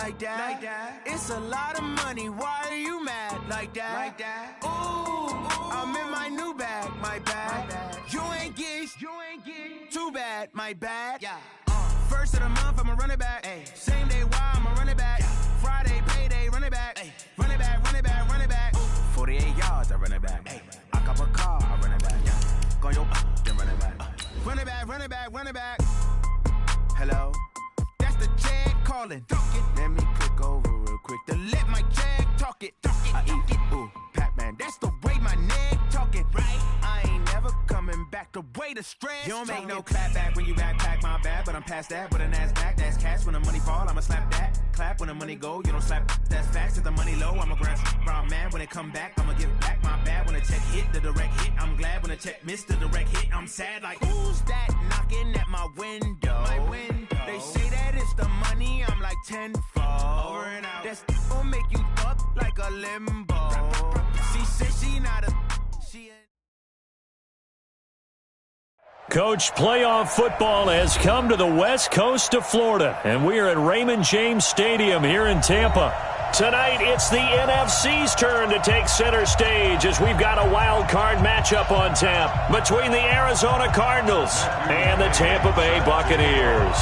like that. It's a lot of money, why are you mad like that? Ooh, I'm in my new bag, my bad. You ain't get too bad, my bad. First of the month, I'ma run it back. Same day, why I'ma run it back. Friday, payday, run it back. Run it back, run it back, run it back. 48 yards, I run it back. I cop a car, I run it back. Go your then run it back. Run it back, run it back, run it back. Hello? That's the jag calling. Let me click over real quick to let my jag talk it. I eat it, ooh, Pac-Man. That's the way my neck talking. Right? I ain't never coming back the way the stress. You don't make no clap back when you backpack, my bad, but I'm past that. With a NASDAQ, that's cash. When the money fall, I'ma slap that. Clap when the money go, you don't slap. That's facts. If the money low, I'ma grab brown man. When it come back, I'ma give back my bad. When the check hit, the direct hit. I'm glad when the check missed the direct hit. I'm sad like, who's that knocking at my window? They say that it's the money, I'm like tenfold. Over and out. That's gonna make you up like a limbo. She said she not a... Coach, playoff football has come to the west coast of Florida, and we are at Raymond James Stadium here in Tampa. Tonight, it's the NFC's turn to take center stage as we've got a wild card matchup on tap between the Arizona Cardinals and the Tampa Bay Buccaneers.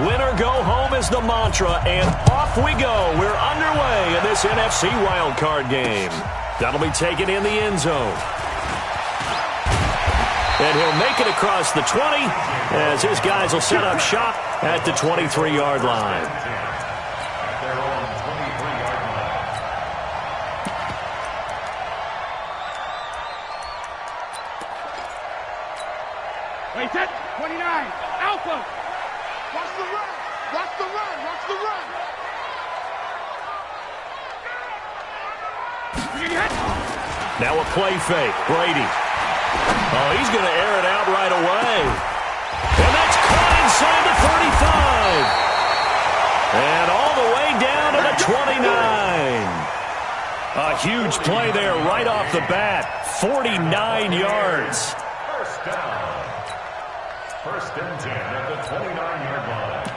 Winner go home is the mantra, and off we go. We're underway in this NFC wildcard game. That'll be taken in the end zone. And he'll make it across the 20 as his guys will set up shop at the 23-yard line. Wait, set, 29, Alpha. Watch the run, watch the run, watch the run. Now a play fake, Brady. Oh, he's going to air it out right away. And that's caught inside the 35. And all the way down to the 29. A huge play there right off the bat. 49 yards. First down. First and 10 at the 29-yard line.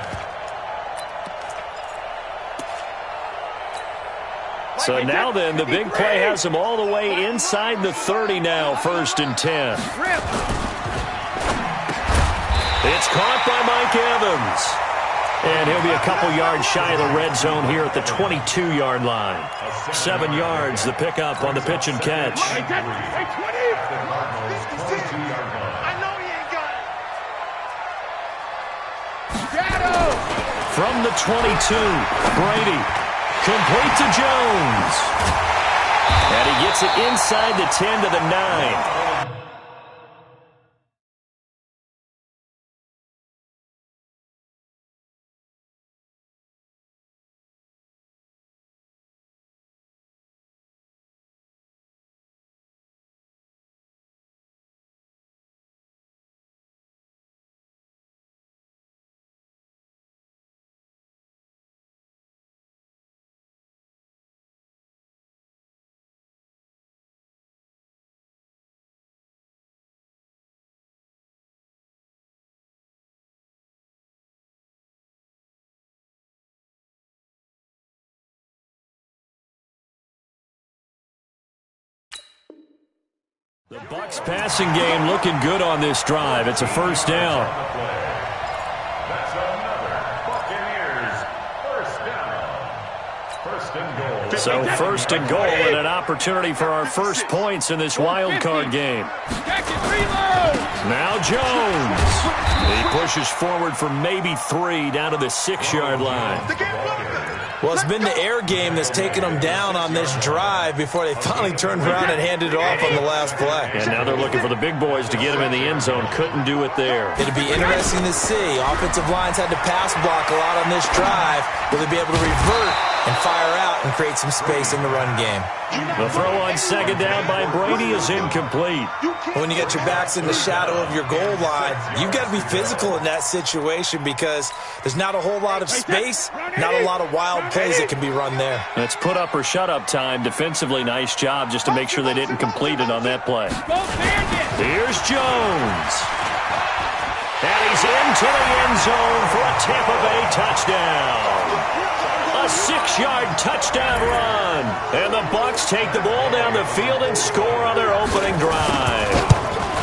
So now then, the big play has him all the way inside the 30 now, first and 10. It's caught by Mike Evans. And he'll be a couple yards shy of the red zone here at the 22-yard line. 7 yards, the pickup on the pitch and catch. From the 22, Brady. Complete to Jones. And he gets it inside the 10 to the 9. The Bucs passing game looking good on this drive. It's a first down. That's another Buccaneers first down. First and goal. So first and goal and an opportunity for our first points in this wild card game. Now Jones. He pushes forward for maybe 3 down to the 6-yard line. Well, it's been the air game that's taken them down on this drive before they finally turned around and handed it off on the last play. And now they're looking for the big boys to get him in the end zone. Couldn't do it there. It'll be interesting to see. Offensive lines had to pass block a lot on this drive. Will they be able to revert and fire out and create some space in the run game? The throw on second down by Brady is incomplete. When you get your backs in the shadow of your goal line, you've got to be physical in that situation because there's not a whole lot of space, not a lot of wild plays that can be run there. It's put up or shut up time. Defensively, nice job just to make sure they didn't complete it on that play. Here's Jones. And he's into the end zone for a Tampa Bay touchdown. A 6-yard touchdown run. And the Bucs take the ball down the field and score on their opening drive.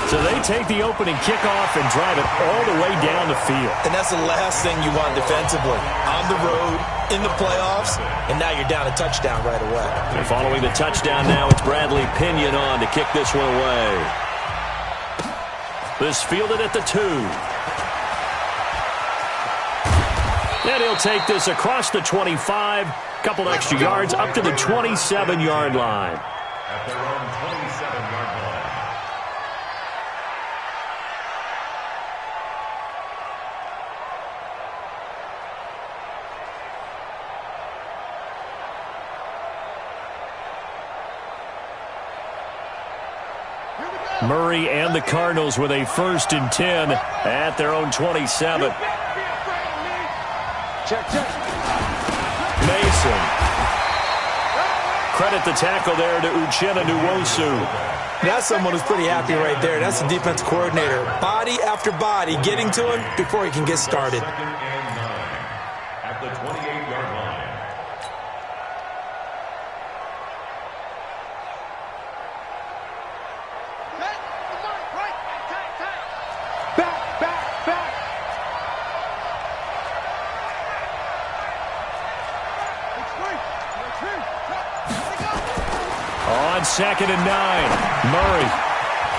So they take the opening kickoff and drive it all the way down the field. And that's the last thing you want defensively. On the road, in the playoffs, and now you're down a touchdown right away. And following the touchdown now, it's Bradley Pinion on to kick this one away. This fielded at the 2. And he'll take this across the 25, couple extra yards up to the 27-yard line. At their own 27-yard line. Murray and the Cardinals with a 1st and 10 at their own 27. Check. Mason. Credit the tackle there to Uchenna Nwosu. That's someone who's pretty happy right there. That's the defense coordinator. Body after body getting to him before he can get started. 2nd and 9 at the 28-yard line. Back. On 2nd and 9, Murray.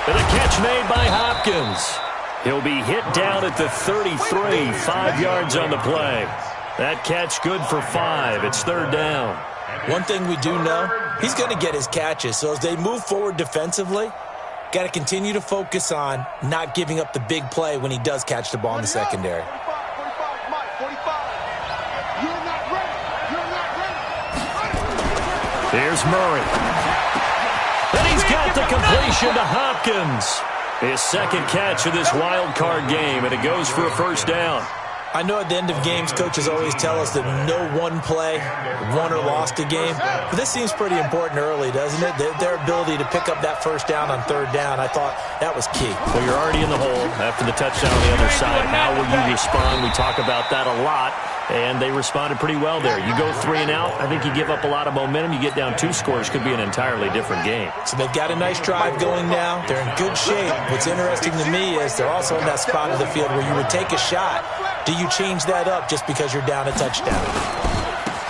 And a catch made by Hopkins. He'll be hit down at the 33, 5 yards on the play. That catch good for 5. It's 3rd down. One thing we do know, he's going to get his catches. So as they move forward defensively, got to continue to focus on not giving up the big play when he does catch the ball in the secondary. 45, Mike, 45. You're not ready. Here's Murray. And he's got the completion to Hopkins. His 2nd catch of this wild card game, and it goes for a 1st down. I know at the end of games, coaches always tell us that no one play won or lost a game. But this seems pretty important early, doesn't it? Their ability to pick up that 1st down on 3rd down, I thought that was key. Well, you're already in the hole after the touchdown on the other side. How will you respond? We talk about that a lot, and they responded pretty well there. You go 3 and out, I think you give up a lot of momentum. You get down 2 scores, could be an entirely different game. So they've got a nice drive going now. They're in good shape. What's interesting to me is they're also in that spot of the field where you would take a shot. Do you change that up just because you're down a touchdown?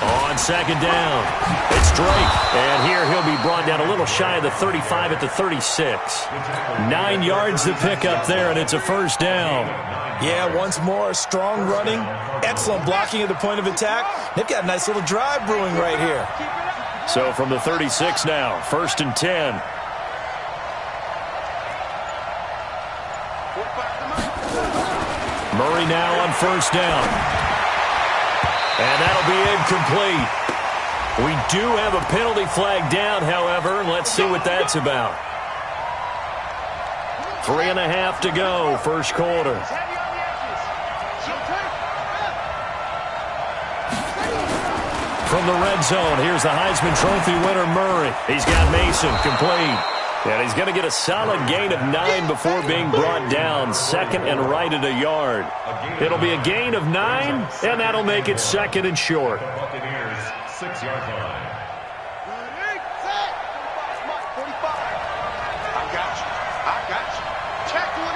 On 2nd down, it's Drake. And here he'll be brought down a little shy of the 35 at the 36. 9 yards to pick up there, and it's a 1st down. Yeah, once more, strong running, excellent blocking at the point of attack. They've got a nice little drive brewing right here. So from the 36 now, 1st and 10. Murray now on 1st down. And that'll be incomplete. We do have a penalty flag down, however. Let's see what that's about. 3.5 to go, 1st quarter. From the red zone, here's the Heisman Trophy winner, Murray. He's got Mason complete. And he's going to get a solid gain of 9 before being brought down. 2nd and right at a yard. It'll be a gain of 9, and that'll make it 2nd and short. Buccaneers 6-yard line. I got you. Check 24.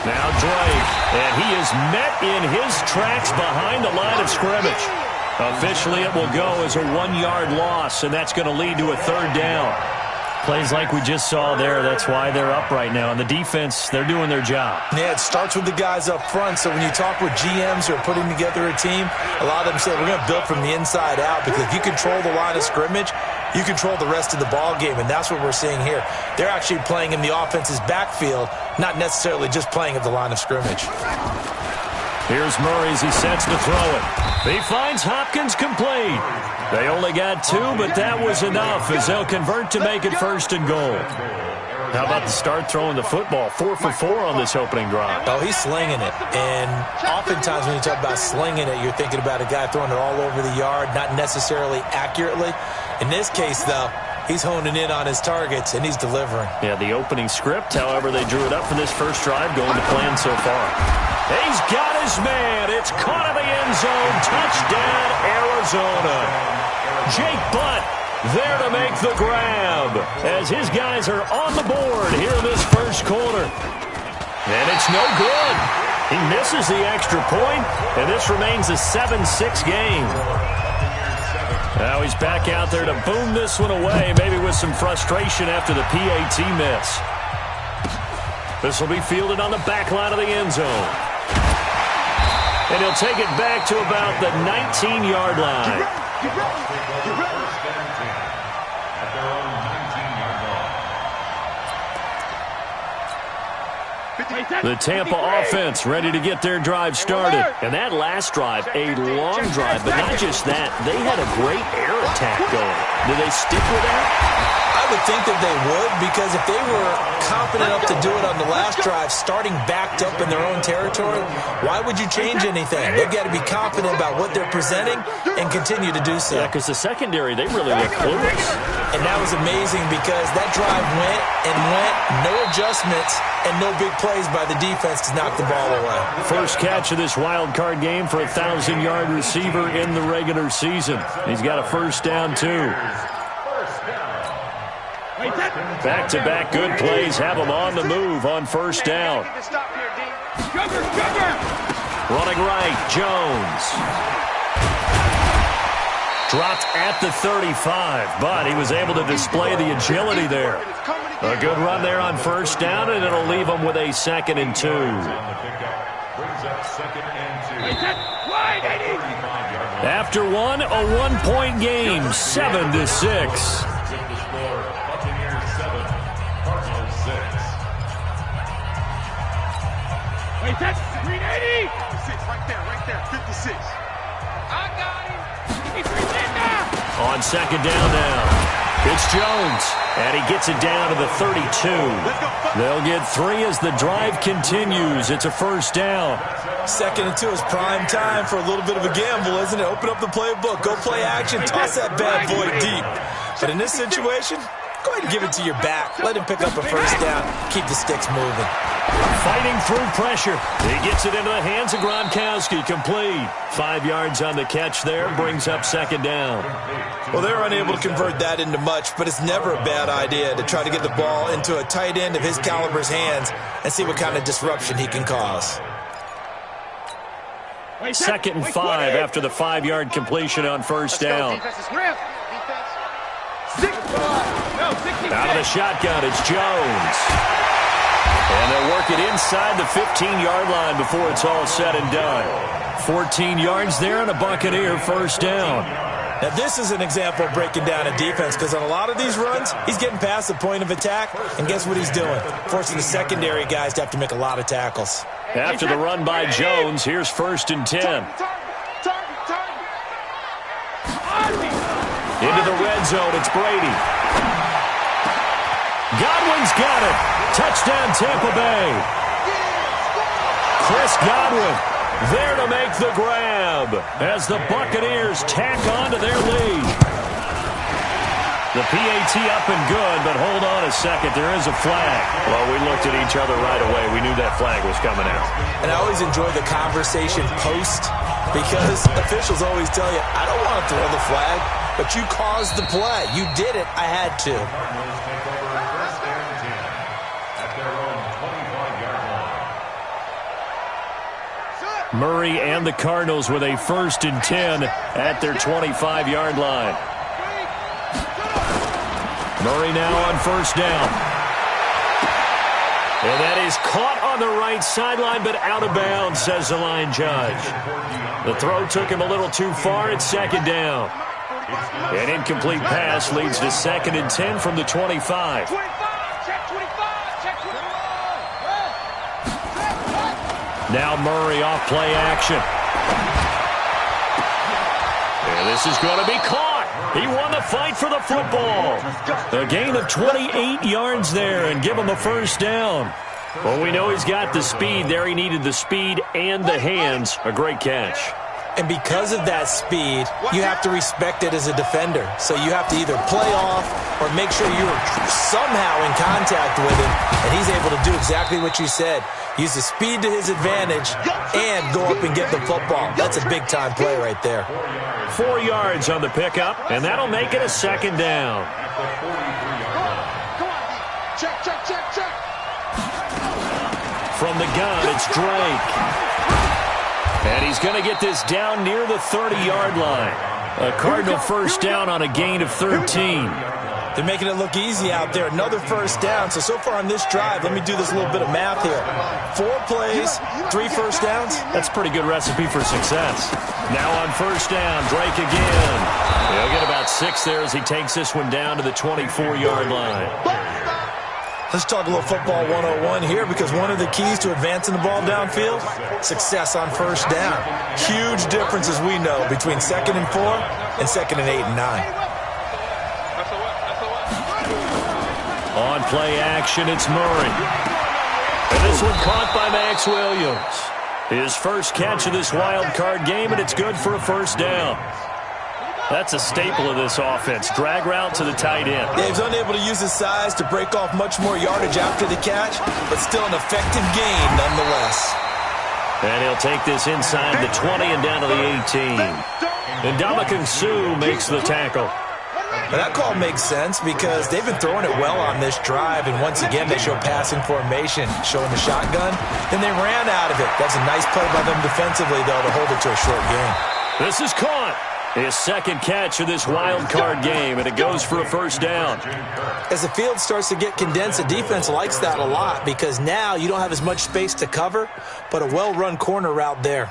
Now Drake, and he is met in his tracks behind the line of scrimmage. Officially, it will go as a 1-yard loss, and that's going to lead to a 3rd down. Plays like we just saw there, that's why they're up right now. And the defense, they're doing their job. Yeah, it starts with the guys up front. So when you talk with GMs who are putting together a team, a lot of them say we're going to build from the inside out, because if you control the line of scrimmage, you control the rest of the ball game, and that's what we're seeing here. They're actually playing in the offense's backfield, not necessarily just playing at the line of scrimmage. Here's Murray as he sets to throw it. He finds Hopkins complete. They only got 2, but that was enough as they'll convert to make it 1st and goal. How about the start throwing the football? 4 for 4 on this opening drive. Oh, he's slinging it. And oftentimes when you talk about slinging it, you're thinking about a guy throwing it all over the yard, not necessarily accurately. In this case, though, He's honing in on his targets, and he's delivering. Yeah, the opening script, however, they drew it up for this first drive, going to plan so far. He's got his man. It's caught in the end zone. Touchdown, Arizona. Jake Butt there to make the grab as his guys are on the board here in this first quarter. And it's no good. He misses the extra point, and this remains a 7-6 game. Now he's back out there to boom this one away, maybe with some frustration after the PAT miss. This will be fielded on the back line of the end zone. And he'll take it back to about the 19-yard line. The Tampa offense ready to get their drive started. And that last drive, a long drive, but not just that. They had a great air attack going. Do they stick with that? I would think that they would, because if they were confident enough to do it on the last drive, starting backed up in their own territory, why would you change anything? They've got to be confident about what they're presenting and continue to do so. Yeah, because the secondary, they really look clueless. And that was amazing because that drive went and went, no adjustments, and no big plays by the defense to knock the ball away. First catch of this wild card game for a 1,000-yard receiver in the regular season. He's got a first down, too. Back-to-back good plays have him on the move on first down. Running right, Jones. Dropped at the 35, but he was able to display the agility there. A good run there on first down, and it'll leave him with a 2nd and 2. After one, a one-point game, 7-6. Wait, that's 380! 56, right there, 56. I got him! He's in now! On second down now. It's Jones, and he gets it down to the 32. They'll get 3 as the drive continues. It's a first down. 2nd and 2 is prime time for a little bit of a gamble, isn't it? Open up the playbook, go play action, toss that bad boy deep. But in this situation, go ahead and give it to your back. Let him pick up a first down. Keep the sticks moving. Fighting through pressure. He gets it into the hands of Gronkowski. Complete. 5 yards on the catch there. Brings up second down. Well, they're unable to convert that into much, but it's never a bad idea to try to get the ball into a tight end of his caliber's hands and see what kind of disruption he can cause. 2nd and 5 after the 5-yard completion on first down. Out of the shotgun, it's Jones. And they'll work it inside the 15-yard line before it's all said and done. 14 yards there and a Buccaneer first down. Now, this is an example of breaking down a defense, because on a lot of these runs, he's getting past the point of attack, and guess what he's doing? Forcing the secondary guys to have to make a lot of tackles. After the run by Jones, here's 1st and 10. Into the red zone, it's Brady. Godwin's got it. Touchdown, Tampa Bay. Chris Godwin there to make the grab as the Buccaneers tack on to their lead. The PAT up and good, but hold on a second. There is a flag. Well, we looked at each other right away. We knew that flag was coming out. And I always enjoy the conversation post, because officials always tell you, I don't want to throw the flag, but you caused the play. You did it. I had to. Murray and the Cardinals with a 1st and 10 at their 25-yard line. Murray now on first down. And that is caught on the right sideline, but out of bounds, says the line judge. The throw took him a little too far. It's second down. An incomplete pass leads to 2nd and 10 from the 25. Now Murray off play action. And this is going to be caught. He won the fight for the football. A gain of 28 yards there and give him a first down. Well, we know he's got the speed there. He needed the speed and the hands. A great catch. And because of that speed, you have to respect it as a defender. So you have to either play off or make sure you're somehow in contact with him, and he's able to do exactly what you said. Use the speed to his advantage and go up and get the football. That's a big-time play right there. 4 yards on the pickup, and that'll make it a second down. Check, check, check, check. From the gun, it's Drake. And he's going to get this down near the 30-yard line. A Cardinal first down on a gain of 13. They're making it look easy out there. Another first down. So far on this drive, let me do this little bit of math here. 4 plays, 3 first downs. That's a pretty good recipe for success. Now on first down, Drake again. He'll get about 6 there as he takes this one down to the 24-yard line. Let's talk a little football 101 here, because one of the keys to advancing the ball downfield, success on first down. Huge difference, as we know, between 2nd and 4 and 2nd and 8 and 9. On play action, it's Murray. And this one caught by Max Williams. His first catch of this wild card game, and it's good for a first down. That's a staple of this offense. Drag route to the tight end. Yeah, he's unable to use his size to break off much more yardage after the catch, but still an effective gain nonetheless. And he'll take this inside the 20 and down to the 18. And Ndamukong Suh makes the tackle. Now that call makes sense because they've been throwing it well on this drive, and once again they show passing formation, showing the shotgun. Then they ran out of it. That's a nice play by them defensively, though, to hold it to a short game. This is caught. His second catch of this wild card game, and it goes for a first down. As the field starts to get condensed, the defense likes that a lot because now you don't have as much space to cover, but a well-run corner route there.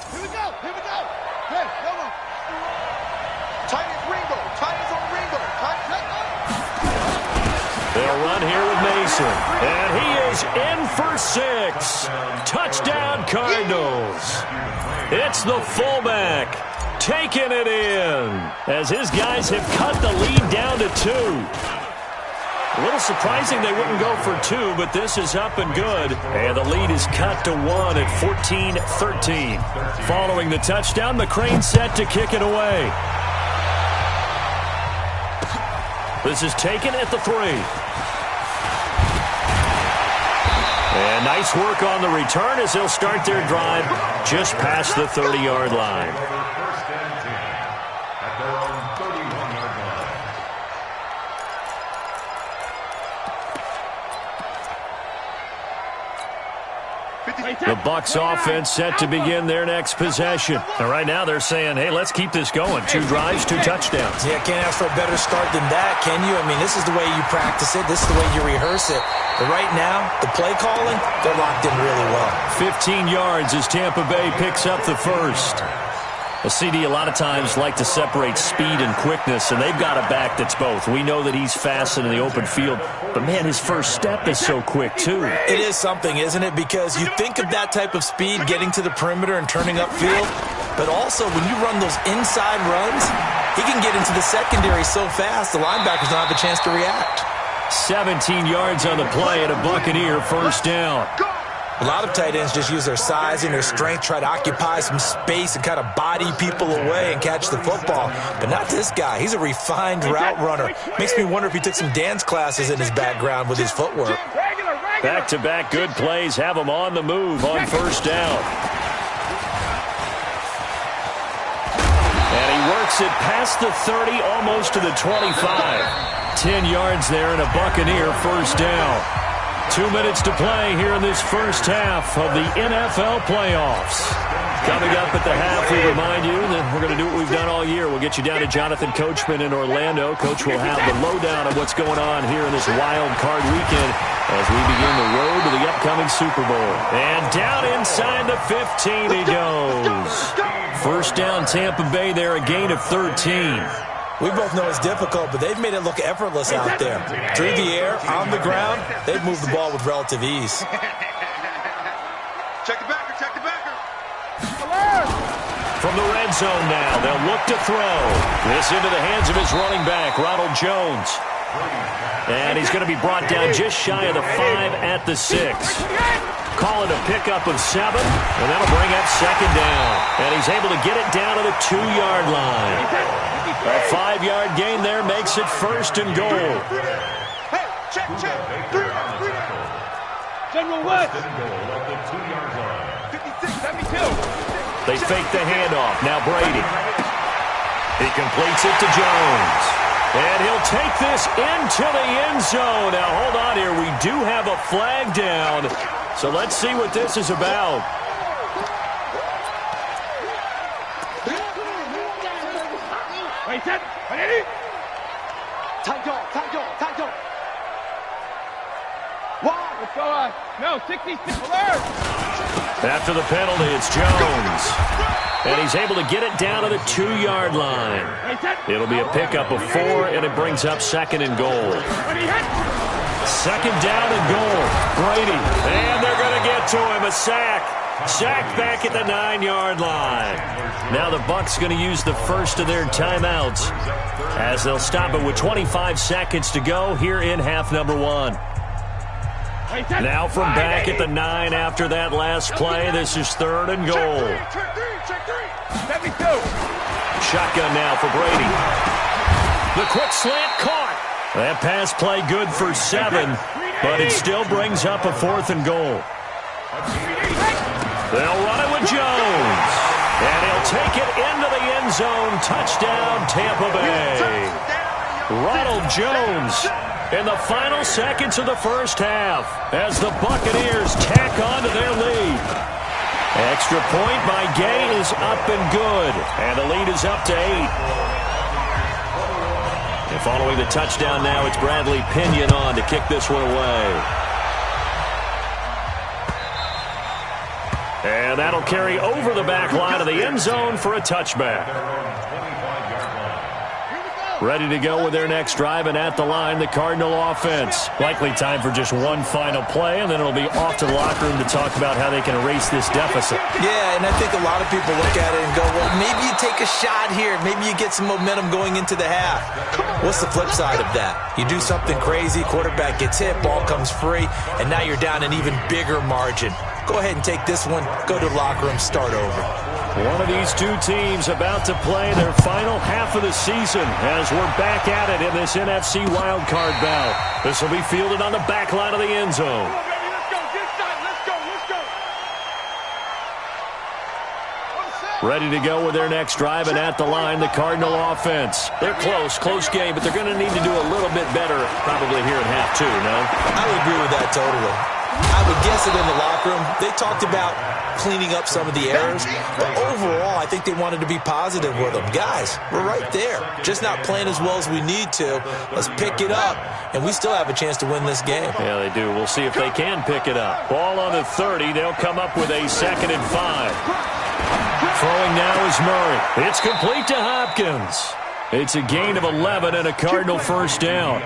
Here we go, here we go. Hey, come on. Tight is Ringo, tight is on Ringo. They'll run here with Mason, and he is in for 6. Touchdown, Cardinals. It's the fullback taking it in as his guys have cut the lead down to 2. A little surprising they wouldn't go for 2, but this is up and good. And the lead is cut to 1 at 14-13. Following the touchdown, McCrane set to kick it away. This is taken at the 3. And nice work on the return as they'll start their drive just past the 30-yard line. The Bucs offense set to begin their next possession. And right now they're saying, hey, let's keep this going. 2 drives, 2 touchdowns. Yeah, can't ask for a better start than that, can you? I mean, this is the way you practice it. This is the way you rehearse it. But right now, the play calling, they're locked in really well. 15 yards as Tampa Bay picks up the first. A CD a lot of times like to separate speed and quickness, and they've got a back that's both. We know that he's fast in the open field, but, man, his first step is so quick, too. It is something, isn't it? Because you think of that type of speed getting to the perimeter and turning upfield, but also when you run those inside runs, he can get into the secondary so fast the linebackers don't have a chance to react. 17 yards on the play and a Buccaneer first down. A lot of tight ends just use their size and their strength, try to occupy some space and kind of body people away and catch the football. But not this guy. He's a refined route runner. Makes me wonder if he took some dance classes in his background with his footwork. Back-to-back good plays have him on the move on first down. And he works it past the 30, almost to the 25. 10 yards there and a Buccaneer first down. 2 minutes to play here in this first half of the NFL playoffs. Coming up at the half, we remind you that we're going to do what we've done all year. We'll get you down to Jonathan Coachman in Orlando. Coach will have the lowdown of what's going on here in this wild card weekend as we begin the road to the upcoming Super Bowl. And down inside the 15 he goes. First down Tampa Bay there, a gain of 13. We both know it's difficult, but they've made it look effortless out there. Through the air, on the ground, they've moved the ball with relative ease. Check the backer, check the backer. From the red zone now, they'll look to throw. This into the hands of his running back, Ronald Jones. And he's going to be brought down just shy of the 5 at the 6. call it a pickup of 7, and that'll bring up second down. And he's able to get it down to the 2-yard line. A 5-yard gain there makes it first and goal. Hey, check. 3 General West. 56, 72. They fake the handoff. Now Brady. He completes it to Jones. And he'll take this into the end zone. Now, hold on here. We do have a flag down. So let's see what this is about. Wait, set. Ready? Wow. Let's go. No, 66. Alert. After the penalty, it's Jones. And he's able to get it down to the 2-yard line. It'll be a pickup of 4, and it brings up second and goal. Second down and goal. Brady. And they're going to get to him. A sack. Sack back at the 9-yard line. Now the Bucs going to use the first of their timeouts as they'll stop it with 25 seconds to go here in half number 1. Now from back at the 9 after that last play, this is third and goal. Check 3. 72. Shotgun now for Brady. The quick slant caught. That pass play good for 7, but it still brings up a 4th and goal. They'll run it with Jones. And he'll take it into the end zone. Touchdown, Tampa Bay. Ronald Jones in the final seconds of the first half as the Buccaneers tack on to their lead. Extra point by Gay is up and good. And the lead is up to 8. And following the touchdown now, it's Bradley Pinion on to kick this one away. And that'll carry over the back line of the end zone for a touchback. Ready to go with their next drive, and at the line, the Cardinal offense. Likely time for just one final play, and then it'll be off to the locker room to talk about how they can erase this deficit. Yeah, and I think a lot of people look at it and go, well, maybe you take a shot here. Maybe you get some momentum going into the half. What's the flip side of that? You do something crazy, quarterback gets hit, ball comes free, and now you're down an even bigger margin. Go ahead and take this one, go to the locker room, start over. One of these two teams about to play their final half of the season as we're back at it in this NFC wildcard bout. This will be fielded on the back line of the end zone. Come on, baby, let's go. Get inside. Let's go. Ready to go with their next drive, and at the line, the Cardinal offense. They're close game, but they're going to need to do a little bit better probably here in half 2, no? I would agree with that totally. I would guess it in the locker room. They talked about cleaning up some of the errors, but overall, I think they wanted to be positive with them. Guys, we're right there. Just not playing as well as we need to. Let's pick it up, and we still have a chance to win this game. Yeah, they do. We'll see if they can pick it up. Ball on the 30. They'll come up with a 2nd and 5. Throwing now is Murray. It's complete to Hopkins. It's a gain of 11 and a Cardinal first down.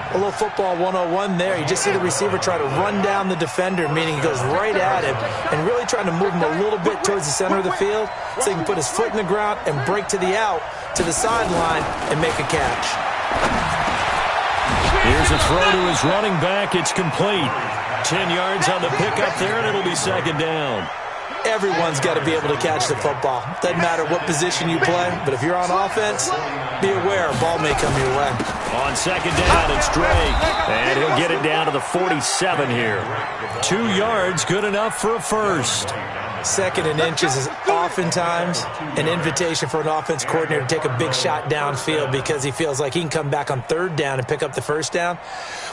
A little football 101 there. You just see the receiver try to run down the defender, meaning he goes right at him and really trying to move him a little bit towards the center of the field so he can put his foot in the ground and break to the out, to the sideline, and make a catch. Here's a throw to his running back. It's complete. 10 yards on the pickup there, and it'll be 2nd down. Everyone's got to be able to catch the football. Doesn't matter what position you play, but if you're on offense, be aware a ball may come your way. On 2nd down, it's Drake, and he'll get it down to the 47 here. 2 yards, good enough for a first. 2nd and inches is oftentimes an invitation for an offense coordinator to take a big shot downfield because he feels like he can come back on 3rd down and pick up the first down.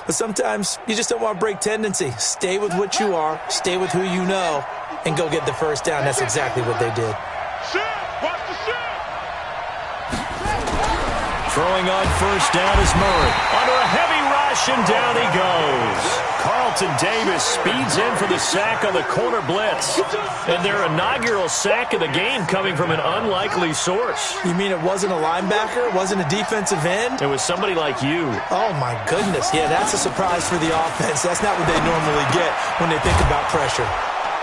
But sometimes you just don't want to break tendency. Stay with what you are, stay with who you know, and go get the first down. That's exactly what they did. Throwing on first down is Murray. Under a heavy rush, and down he goes. Carlton Davis speeds in for the sack on the corner blitz. And their inaugural sack of the game coming from an unlikely source. You mean it wasn't a linebacker? It wasn't a defensive end? It was somebody like you. Oh, my goodness. Yeah, that's a surprise for the offense. That's not what they normally get when they think about pressure.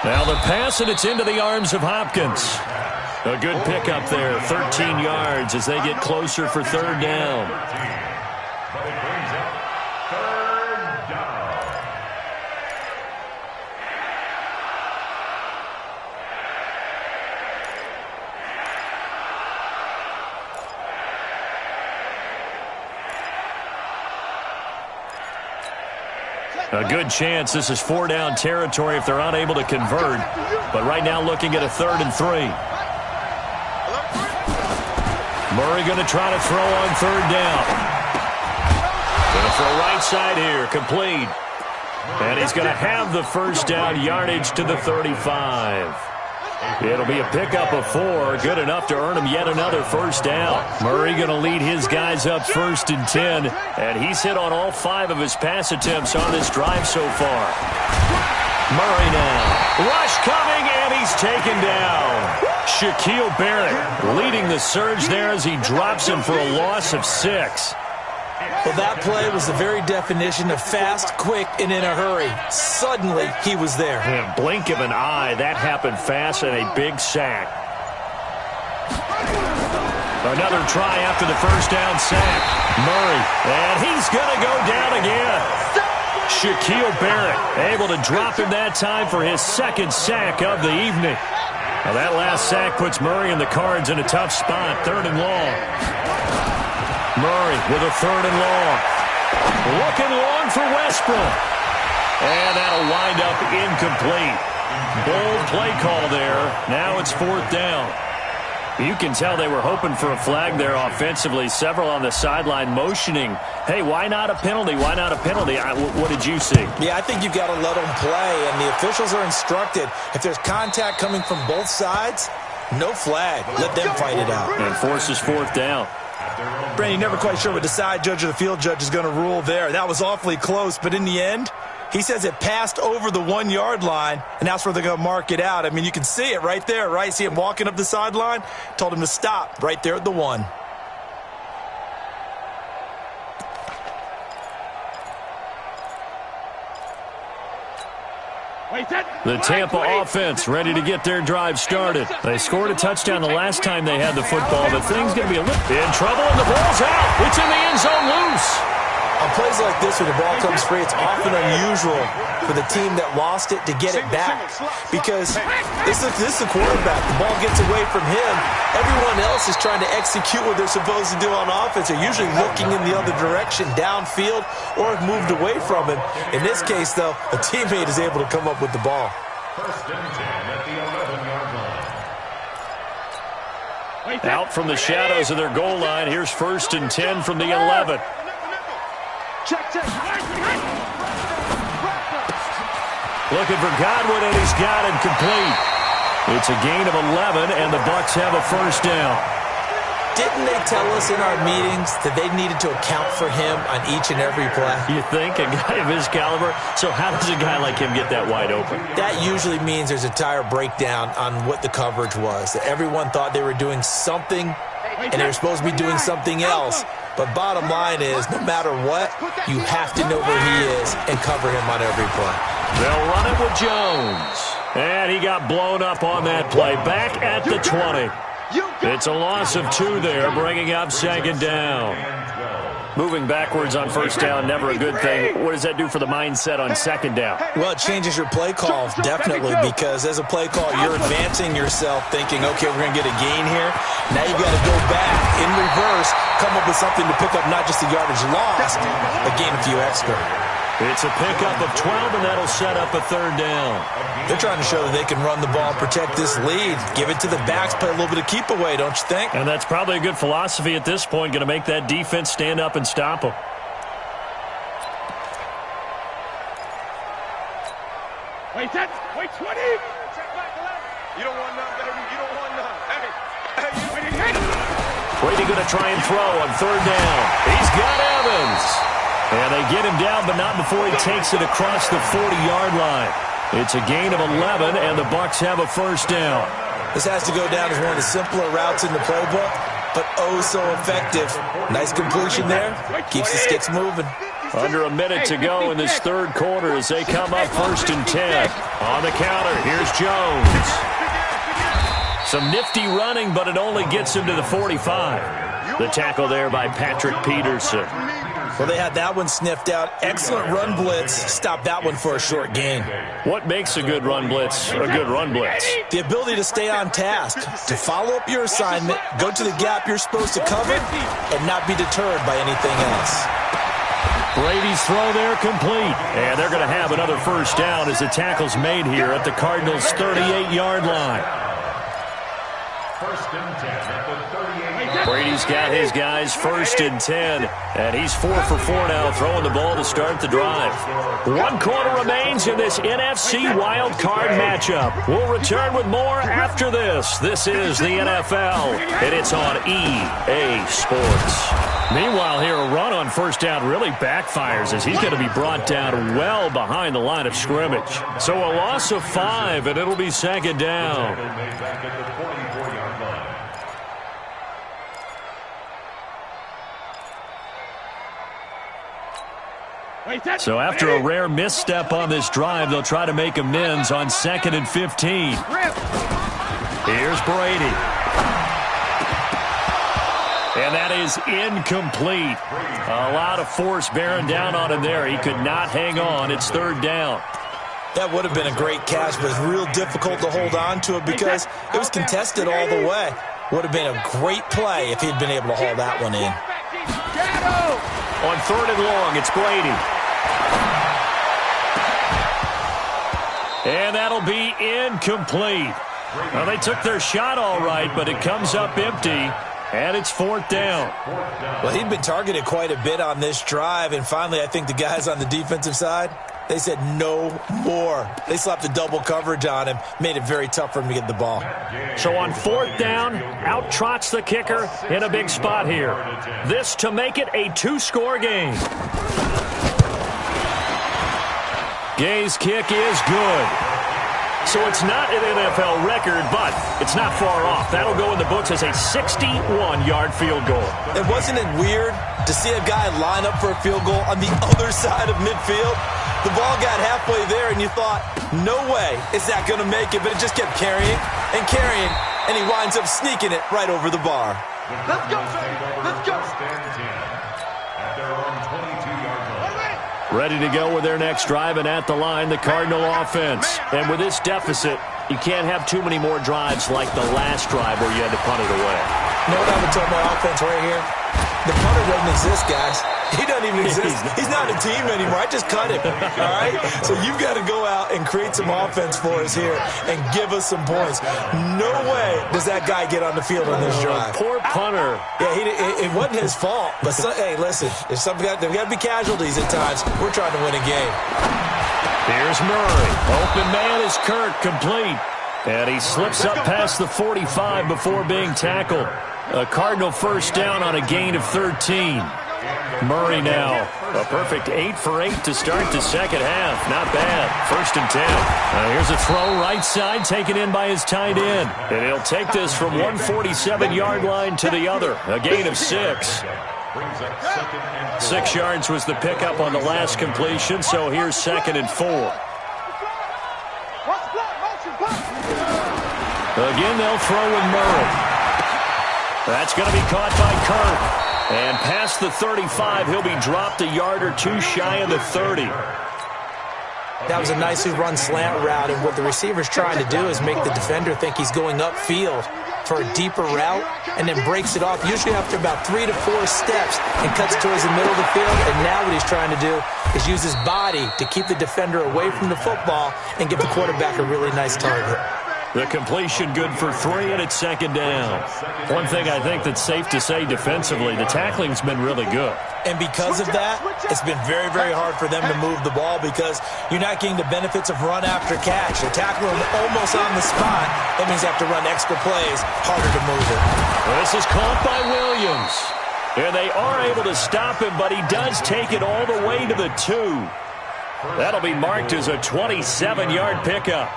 Now the pass, and it's into the arms of Hopkins. A good pickup there, 13 yards as they get closer for 3rd down. A good chance this is 4-down territory if they're unable to convert. But right now looking at a 3rd and 3. Murray going to try to throw on 3rd down. Going to throw right side here, complete. And he's going to have the 1st down, yardage to the 35. It'll be a pickup of 4, good enough to earn him yet another 1st down. Murray going to lead his guys up 1st and 10, and he's hit on all 5 of his pass attempts on this drive so far. Murray now. Rush coming, and he's taken down. Shaquille Barrett leading the surge there as he drops him for a loss of 6. Well, that play was the very definition of fast, quick, and in a hurry. Suddenly, he was there. In a blink of an eye, that happened fast and a big sack. Another try after the 1st down sack. Murray, and he's going to go down again. Shaquille Barrett able to drop him that time for his 2nd sack of the evening. Now, that last sack puts Murray and the Cards in a tough spot, 3rd and long. Murray with a 3rd and long. Looking long for Westbrook. And that'll wind up incomplete. Bold play call there. Now it's 4th down. You can tell they were hoping for a flag there offensively. Several on the sideline motioning, hey, why not a penalty? Why not a penalty? What did you see? Yeah, I think you've got to let them play, and the officials are instructed. If there's contact coming from both sides, no flag. Let them fight it out. And forces 4th down. Brandon, you're never quite sure what the side judge or the field judge is going to rule there. That was awfully close, but in the end, he says it passed over the 1-yard line, and that's where they're going to mark it out. I mean, you can see it right there, right? See him walking up the sideline? Told him to stop right there at the 1. The Tampa offense ready to get their drive started. They scored a touchdown the last time they had the football, but things going to be a little in trouble, and the ball's out. It's in the end zone loose. On plays like this where the ball comes free, it's often unusual for the team that lost it to get it back. Because this is the quarterback. The ball gets away from him. Everyone else is trying to execute what they're supposed to do on offense. They're usually looking in the other direction, downfield, or have moved away from him. In this case, though, a teammate is able to come up with the ball. 1st and 10 at the 11-yard line. Out from the shadows of their goal line. Here's 1st and 10 from the 11. Looking for Godwin, and he's got him complete. It's a gain of 11, and the Bucs have a 1st down. Didn't they tell us in our meetings that they needed to account for him on each and every play? You think? A guy of his caliber? So how does a guy like him get that wide open? That usually means there's a tire breakdown on what the coverage was. That everyone thought they were doing something, and they were supposed to be doing something else. But bottom line is, no matter what, you have to know where he is and cover him on every play. They'll run it with Jones. And he got blown up on that play. Back at the 20. It's a loss of 2 there, bringing up 2nd down. Moving backwards on 1st down, never a good thing. What does that do for the mindset on 2nd down? Well, it changes your play call, definitely, because as a play call, you're advancing yourself thinking, okay, we're going to get a gain here. Now you've got to go back in reverse, come up with something to pick up not just the yardage lost, but gain a few extra. It's a pickup of 12, and that'll set up a 3rd down. They're trying to show that they can run the ball and protect this lead. Give it to the backs, play a little bit of keep away, don't you think? And that's probably a good philosophy at this point, going to make that defense stand up and stop them. Wait 20. You don't want none, baby. You don't want none. Hey, Brady going to try and throw on 3rd down. He's got Evans. And they get him down, but not before he takes it across the 40-yard line. It's a gain of 11, and the Bucs have a 1st down. This has to go down as one of the simpler routes in the playbook, but oh so effective. Nice completion there. Keeps the sticks moving. Under a minute to go in this 3rd quarter as they come up 1st and 10. On the counter, here's Jones. Some nifty running, but it only gets him to the 45. The tackle there by Patrick Peterson. Well, they had that one sniffed out. Excellent run blitz. Stopped that one for a short gain. What makes a good run blitz a good run blitz? The ability to stay on task, to follow up your assignment, go to the gap you're supposed to cover, and not be deterred by anything else. Brady's throw there complete. And they're going to have another first down as the tackle's made here at the Cardinals' 38-yard line. First and 10 at the 38. Brady's got his guys first and 10. And he's 4 for 4 now, throwing the ball to start the drive. 1 quarter remains in this NFC wild card matchup. We'll return with more after this. This is the NFL, and it's on EA Sports. Meanwhile here, a run on first down really backfires as he's going to be brought down well behind the line of scrimmage. So a loss of 5, and it'll be second down. So after a rare misstep on this drive, they'll try to make amends on 2nd and 15. Here's Brady. And that is incomplete. A lot of force bearing down on him there. He could not hang on. It's 3rd down. That would have been a great catch, but it's real difficult to hold on to it because it was contested all the way. Would have been a great play if he'd been able to haul that one in. On 3rd and long, it's Brady. And that'll be incomplete. Well, they took their shot all right, but it comes up empty, and it's 4th down. Well, he'd been targeted quite a bit on this drive, and finally I think the guys on the defensive side, they said no more. They slapped the double coverage on him, made it very tough for him to get the ball. So on 4th down, out trots the kicker in a big spot here. This to make it a 2-score game. Gay's kick is good. So it's not an NFL record, but it's not far off. That'll go in the books as a 61-yard field goal. And wasn't it weird to see a guy line up for a field goal on the other side of midfield? The ball got halfway there, and you thought, no way is that going to make it, but it just kept carrying and carrying, and he winds up sneaking it right over the bar. Let's go! Let's go! At their own 22-yard line. Ready to go with their next drive, and at the line, the Cardinal offense. And with this deficit, you can't have too many more drives like the last drive where you had to punt it away. You know what I would tell my offense right here? The punter doesn't exist, guys. He doesn't even exist. He's not a team anymore. I just cut him, all right? So you've got to go out and create some offense for us here and give us some points. No way does that guy get on the field on this drive. Poor punter. Yeah, it wasn't his fault. But, hey, listen, there's got to be casualties at times. We're trying to win a game. Here's Murray. Open man is Kirk, complete. And he slips up past the 45 before being tackled. A Cardinal first down on a gain of 13. Murray now, a perfect 8 for 8 to start the second half. Not bad. 1st and 10. Here's a throw right side taken in by his tight end. And he'll take this from 147-yard line to the other. A gain of 6. 6 yards was the pickup on the last completion, so here's 2nd and 4. Again, they'll throw with Murray. That's going to be caught by Kirk. And past the 35, he'll be dropped a yard or 2 shy of the 30. That was a nicely run slant route, and what the receiver's trying to do is make the defender think he's going upfield for a deeper route, and then breaks it off, usually after about 3 to 4 steps, and cuts towards the middle of the field. And now what he's trying to do is use his body to keep the defender away from the football and give the quarterback a really nice target. The completion good for 3, and it's 2nd down. One thing I think that's safe to say defensively, the tackling's been really good. And because of that, it's been very, very hard for them to move the ball because you're not getting the benefits of run after catch. They're tackling them almost on the spot. That means they have to run extra plays, harder to move it. This is caught by Williams. And they are able to stop him, but he does take it all the way to the 2. That'll be marked as a 27-yard pickup.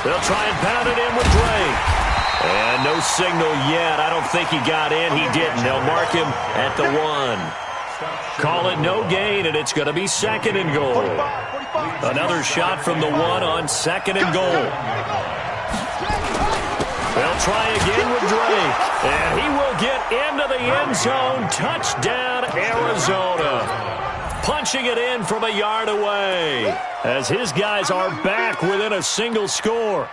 They'll try and pound it in with Drake. And no signal yet. I don't think he got in. He didn't. They'll mark him at the 1. Call it no gain, and it's going to be 2nd and goal. Another shot from the 1 on 2nd and goal. They'll try again with Drake. And he will get into the end zone. Touchdown, Arizona. Arizona. Punching it in from a yard away as his guys are back within a single score.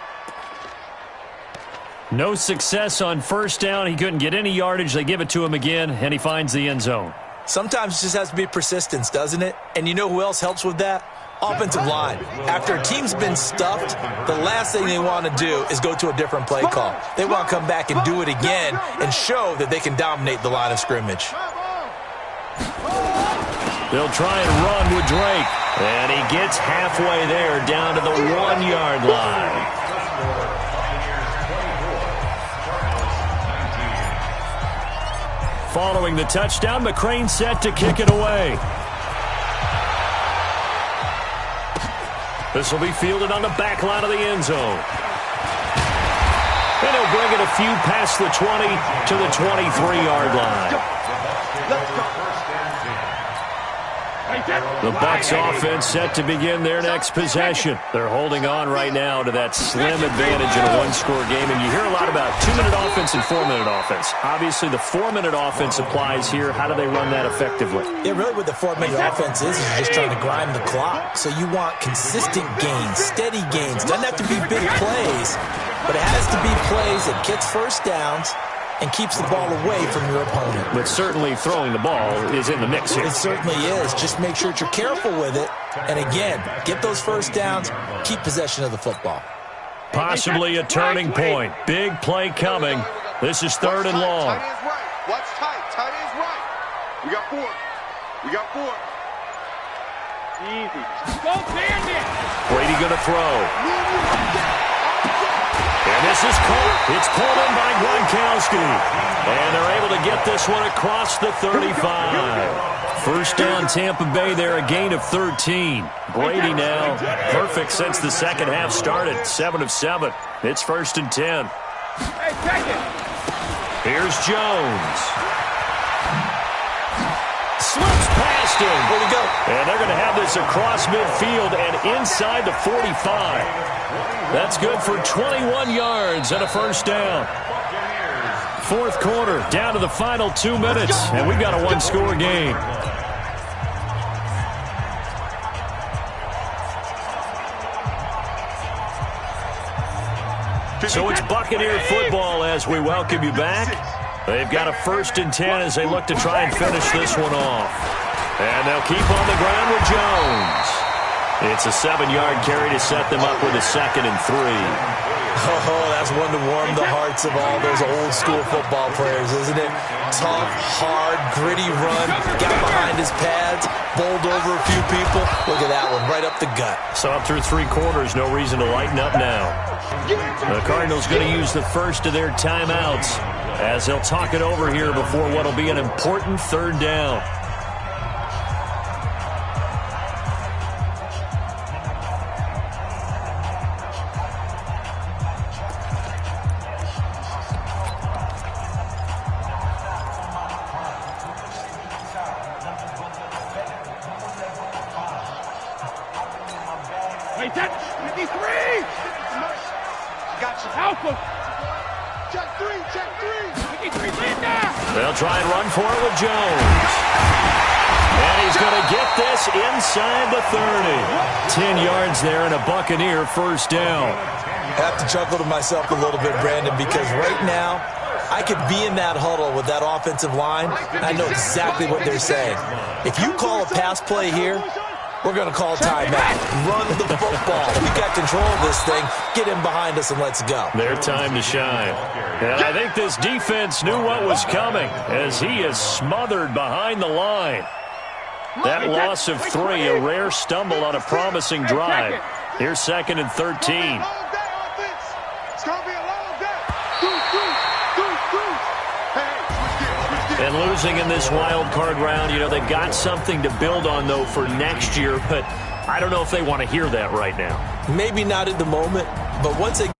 No success on first down. He couldn't get any yardage. They give it to him again, and he finds the end zone. Sometimes it just has to be persistence, doesn't it? And you know who else helps with that? Offensive line. After a team's been stuffed, the last thing they want to do is go to a different play call. They want to come back and do it again and show that they can dominate the line of scrimmage. They'll try and run with Drake. And he gets halfway there down to the 1-yard line. Following the touchdown, McCrane set to kick it away. This will be fielded on the back line of the end zone. And he'll bring it a few past the 20 to the 23-yard line. The Bucs offense set to begin their next possession. They're holding on right now to that slim advantage in a one-score game. And you hear a lot about 2-minute offense and 4-minute offense. Obviously, the 4-minute offense applies here. How do they run that effectively? Yeah, really what the 4-minute offense is you're just trying to grind the clock. So you want consistent gains, steady gains. Doesn't have to be big plays, but it has to be plays that gets first downs and keeps the ball away from your opponent. But certainly throwing the ball is in the mix here. It certainly is. Just make sure that you're careful with it. And again, get those first downs, keep possession of the football. Possibly a turning point. Big play coming. This is 3rd and long. Tight end's right. Watch tight. Tight end's right. We got 4. We got 4. Easy. Go Bandit. Brady going to throw. And this is caught. It's caught in by Gronkowski. And they're able to get this one across the 35. First down, Tampa Bay there, a gain of 13. Brady now, perfect since the second half started, 7 of 7. It's 1st and 10. Hey, check it. Here's Jones. Slips past him. Where'd he go? And they're going to have this across midfield and inside the 45. That's good for 21 yards and a first down. 4th quarter, down to the final 2 minutes, and we've got a one-score game. So it's Buccaneer football as we welcome you back. They've got a 1st and 10 as they look to try and finish this one off. And they'll keep on the ground with Jones. It's a 7-yard carry to set them up with a 2nd and 3. Oh, that's one to warm the hearts of all those old-school football players, isn't it? Tough, hard, gritty run, got behind his pads, bowled over a few people. Look at that one, right up the gut. So up through 3 quarters, no reason to lighten up now. The Cardinals going to use the first of their timeouts as they'll talk it over here before what will be an important 3rd down. Wait, that's 53! Got you. Help him! Check 3, check 3! 53, Linda! They'll try and run for it with Jones. And he's going to get this inside the 30. 10 yards there and a Buccaneer first down. I have to chuckle to myself a little bit, Brandon, because right now I could be in that huddle with that offensive line, and I know exactly what they're saying. If you call a pass play here, we're going to call timeout. Run the football. We got control of this thing. Get him behind us and let's go. Their time to shine. And I think this defense knew what was coming as he is smothered behind the line. That loss of 3, a rare stumble on a promising drive. Here's 2nd and 13. And losing in this wild card round, you know, they've got something to build on, though, for next year. But I don't know if they want to hear that right now. Maybe not at the moment, but once they